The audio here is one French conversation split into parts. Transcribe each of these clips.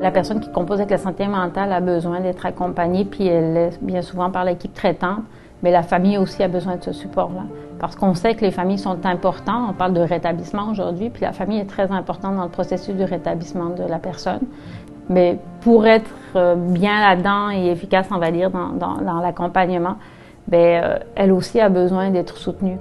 La personne qui compose avec la santé mentale a besoin d'être accompagnée, puis elle l'est bien souvent par l'équipe traitante, mais la famille aussi a besoin de ce support-là. Parce qu'on sait que les familles sont importantes, on parle de rétablissement aujourd'hui, puis la famille est très importante dans le processus de rétablissement de la personne. Mais pour être bien là-dedans et efficace, on va dire, dans l'accompagnement, elle aussi a besoin d'être soutenue.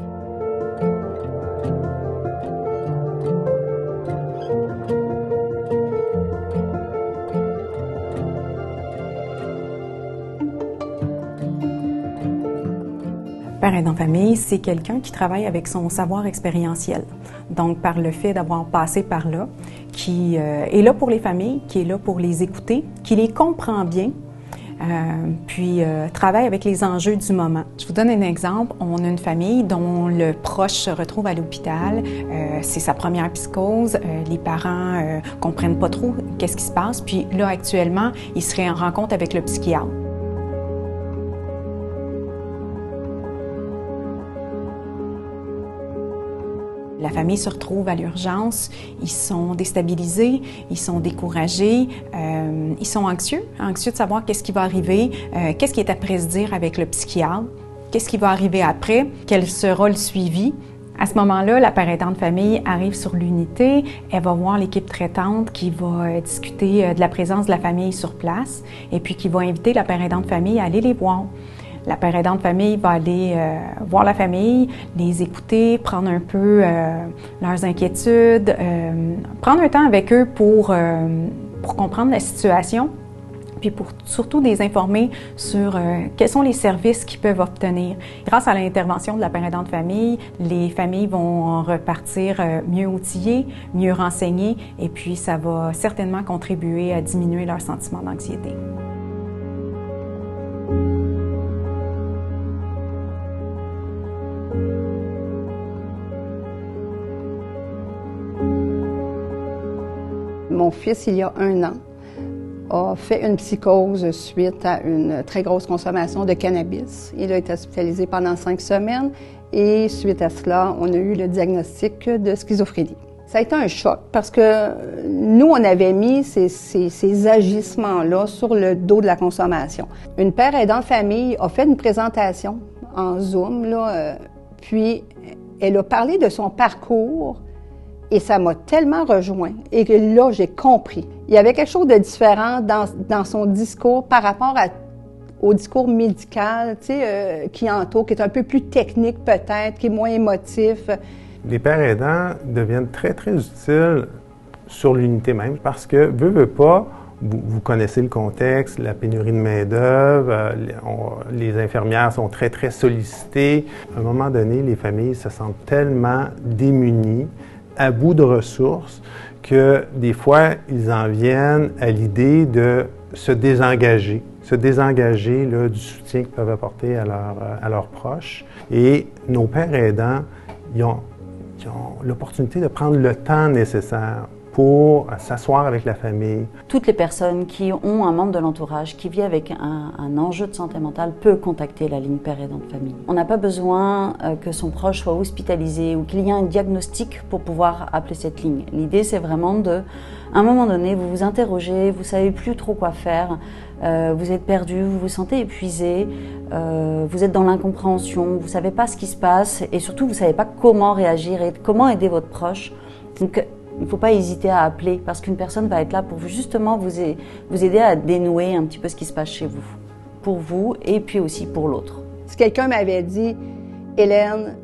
Père aidant famille, c'est quelqu'un qui travaille avec son savoir expérientiel. Donc, par le fait d'avoir passé par là, qui est là pour les familles, qui est là pour les écouter, qui les comprend bien, puis travaille avec les enjeux du moment. Je vous donne un exemple. On a une famille dont le proche se retrouve à l'hôpital. C'est sa première psychose. Les parents comprennent pas trop qu'est-ce qui se passe. Puis là, actuellement, il serait en rencontre avec le psychiatre. La famille se retrouve à l'urgence, ils sont déstabilisés, ils sont découragés, ils sont anxieux de savoir qu'est-ce qui va arriver, qu'est-ce qui est à prédire avec le psychiatre, qu'est-ce qui va arriver après, quel sera le suivi. À ce moment-là, la père aidant de famille arrive sur l'unité, elle va voir l'équipe traitante qui va discuter de la présence de la famille sur place et puis qui va inviter la père aidant de famille à aller les voir. La père aidant de famille va aller voir la famille, les écouter, prendre un peu leurs inquiétudes, prendre un temps avec eux pour comprendre la situation, puis pour surtout les informer sur quels sont les services qu'ils peuvent obtenir. Grâce à l'intervention de la père aidant de famille, les familles vont repartir mieux outillées, mieux renseignées, et puis ça va certainement contribuer à diminuer leur sentiment d'anxiété. Mon fils, il y a 1 an, a fait une psychose suite à une très grosse consommation de cannabis. Il a été hospitalisé pendant 5 semaines et suite à cela, on a eu le diagnostic de schizophrénie. Ça a été un choc parce que nous, on avait mis ces agissements-là sur le dos de la consommation. Une père aidant de famille a fait une présentation en Zoom, puis elle a parlé de son parcours. Et ça m'a tellement rejoint et que là, j'ai compris. Il y avait quelque chose de différent dans son discours par rapport au discours médical, qui entoure, qui est un peu plus technique peut-être, qui est moins émotif. Les pères aidants deviennent très, très utiles sur l'unité même parce que, veut pas, vous connaissez le contexte, la pénurie de main-d'œuvre, les infirmières sont très, très sollicitées. À un moment donné, les familles se sentent tellement démunies, à bout de ressources, que des fois, ils en viennent à l'idée de se désengager là, du soutien qu'ils peuvent apporter à leurs proches. Et nos pères aidants, ils ont l'opportunité de prendre le temps nécessaire pour s'asseoir avec la famille. Toutes les personnes qui ont un membre de l'entourage qui vit avec un enjeu de santé mentale peuvent contacter la ligne père aidant de famille. On n'a pas besoin que son proche soit hospitalisé ou qu'il y ait un diagnostic pour pouvoir appeler cette ligne. L'idée, c'est vraiment à un moment donné, vous vous interrogez, vous savez plus trop quoi faire, vous êtes perdu, vous vous sentez épuisé, vous êtes dans l'incompréhension, vous savez pas ce qui se passe et surtout vous savez pas comment réagir et comment aider votre proche. Donc, il ne faut pas hésiter à appeler parce qu'une personne va être là pour justement vous aider à dénouer un petit peu ce qui se passe chez vous, pour vous et puis aussi pour l'autre. Si quelqu'un m'avait dit, Hélène,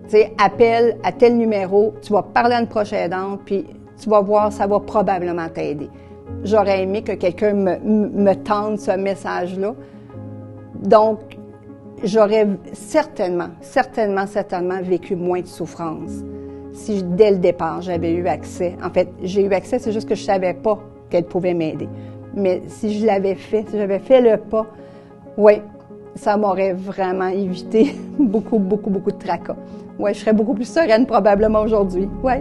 appelle à tel numéro, tu vas parler à une proche aidante, puis tu vas voir, ça va probablement t'aider. J'aurais aimé que quelqu'un me tende ce message-là. Donc, j'aurais certainement vécu moins de souffrance. Si dès le départ, j'avais eu accès. En fait, j'ai eu accès, c'est juste que je savais pas qu'elle pouvait m'aider. Mais si je l'avais fait, si j'avais fait le pas, oui, ça m'aurait vraiment évité beaucoup de tracas. Oui, je serais beaucoup plus sereine probablement aujourd'hui. Oui.